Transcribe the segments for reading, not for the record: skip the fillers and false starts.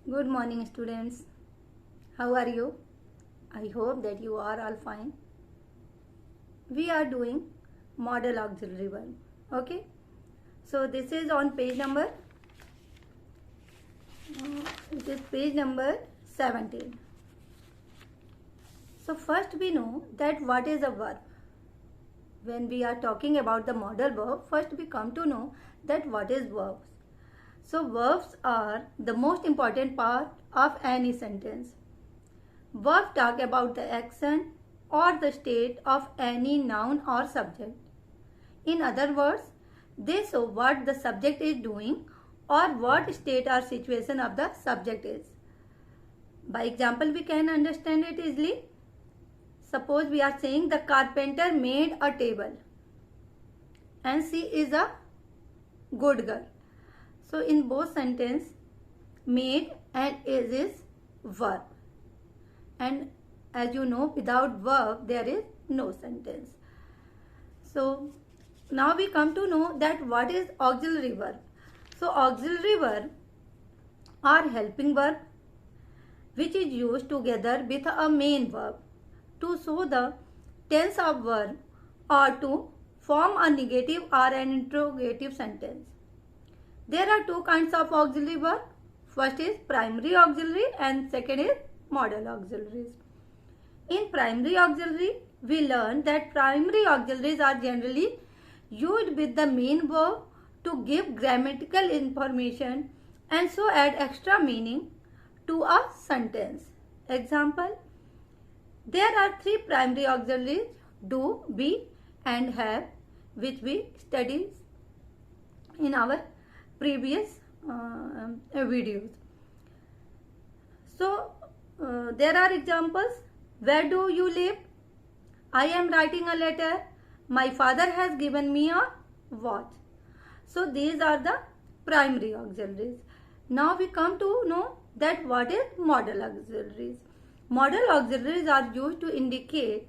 Good morning, students. How are you? I hope that you are all fine. We are doing model auxiliary verb. Okay. So this is on page number. It is page number 17. So first we know that what is a verb. When we are talking about the model verb, first we come to know that what is verbs. So verbs are the most important part of any sentence. Verbs talk about the action or the state of any noun or subject. In other words, they show what the subject is doing or what state or situation of the subject is. By example, we can understand it easily. Suppose we are saying the carpenter made a table and she is a good girl. So in both sentence, made and is verb. And as you know, without verb there is no sentence. So now we come to know that what is auxiliary verb. So auxiliary verb are helping verb which is used together with a main verb to show the tense of verb or to form a negative or an interrogative sentence. There are two kinds of auxiliary verb. First is primary auxiliary and second is modal auxiliaries. In primary auxiliary, we learn that primary auxiliaries are generally used with the main verb to give grammatical information and so add extra meaning to a sentence. Example, there are three primary auxiliaries, do, be and have, which we studied in our previous videos. So there are examples. Where do you live? I am writing a letter. My father has given me a watch. So these are the primary auxiliaries. Now we come to know that what is modal auxiliaries. Modal auxiliaries are used to indicate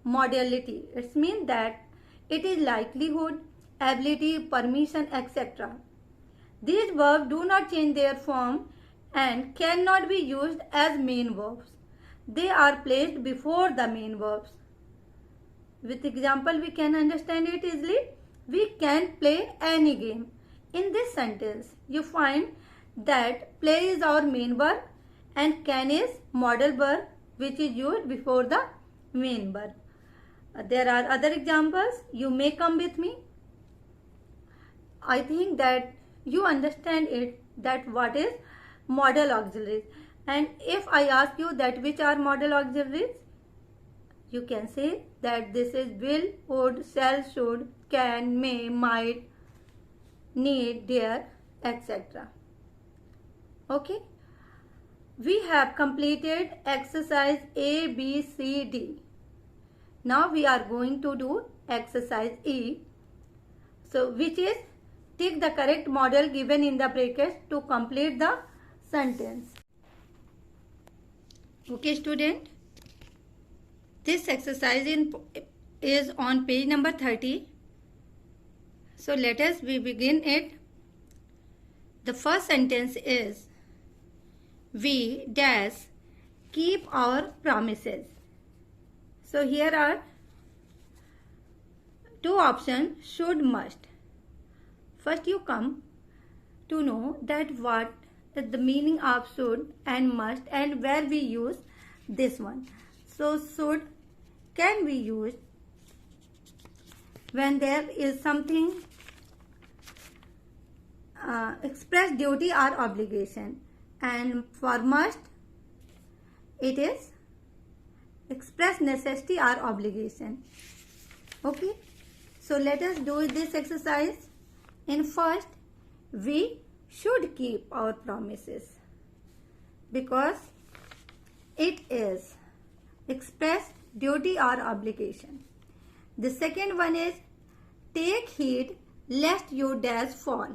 modality. It means that it is likelihood, ability, permission, etc. These verbs do not change their form and cannot be used as main verbs. They are placed before the main verbs. With example, we can understand it easily. We can play any game. In this sentence, you find that play is our main verb and can is modal verb which is used before the main verb. There are other examples. You may come with me. I think that you understand it, that what is modal auxiliaries. And if I ask you that which are modal auxiliaries, you can say that this is will, would, shall, should, can, may, might, need, dare, etc. Okay. We have completed exercise A, B, C, D. Now we are going to do exercise E. So which is take the correct model given in the brackets to complete the sentence. Okay, student. This exercise is on page number 30. So let us begin it. The first sentence is, we dash keep our promises. So here are two options, should, must. First you come to know that what is the meaning of should and must and where we use this one. So should can be used when there is something express duty or obligation, and for must it is express necessity or obligation. Okay, so let us do this exercise. In first, we should keep our promises because it is express duty or obligation. The second one is take heed lest you dash fall.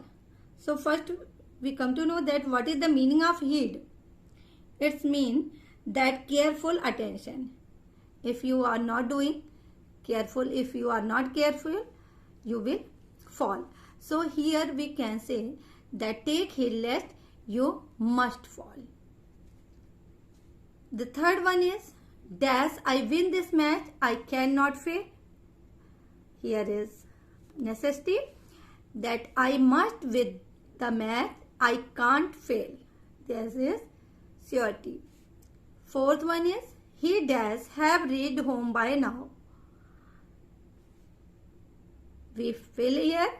So first we come to know that what is the meaning of heed. It means that careful attention. If you are not doing careful, if you are not careful, you will fall. So here we can say that take heed lest you must fall. The third one is dash I win this match, I cannot fail. Here is necessity that I must win the match, I can't fail. This is surety. Fourth one is he does have reached home by now. We fill here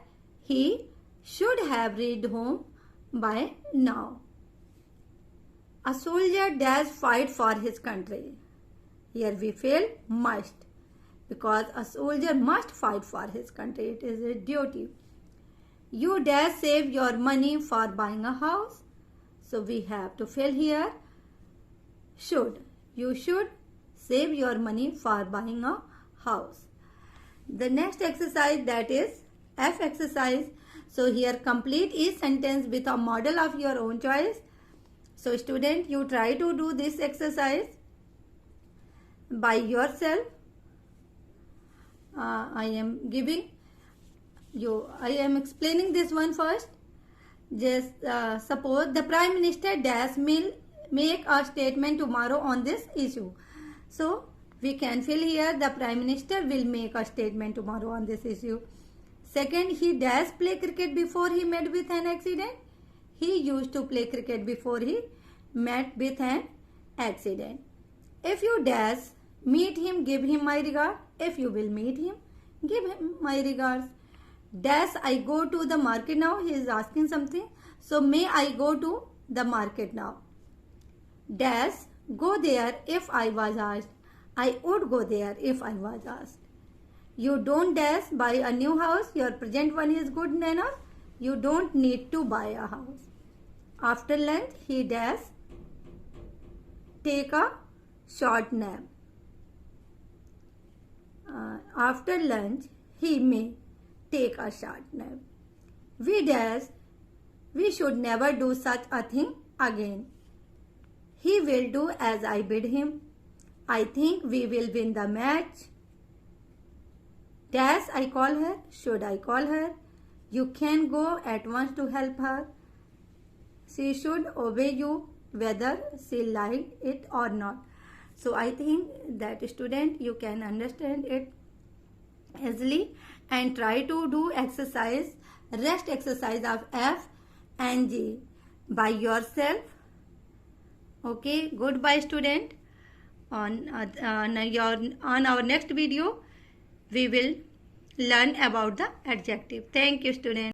he should have reached home by now. A soldier does fight for his country. Here we fill must, because a soldier must fight for his country. It is a duty. You dare save your money for buying a house. So we have to fill here should. You should save your money for buying a house. The next exercise, that is F exercise. So here complete each sentence with a model of your own choice. So student, you try to do this exercise by yourself. I am explaining this one first. Just suppose the Prime Minister dash will make a statement tomorrow on this issue. So we can fill here the Prime Minister will make a statement tomorrow on this issue. Second, he dash play cricket before he met with an accident. He used to play cricket before he met with an accident. If you dash meet him, give him my regard. If you will meet him, give him my regards. Dash I go to the market now. He is asking something. So may I go to the market now. Dash go there if I was asked. I would go there if I was asked. You don't dash buy a new house. Your present one is good enough. You don't need to buy a house. After lunch, he dash take a short nap. After lunch, he may take a short nap. We should never do such a thing again. He will do as I bid him. I think we will win the match. Dash I call her. Should I call her? You can go at once to help her. She should obey you whether she liked it or not. So I think that student, you can understand it easily and try to do rest exercise of F and G by yourself. Okay, goodbye student. On our next video, we will learn about the adjective. Thank you student.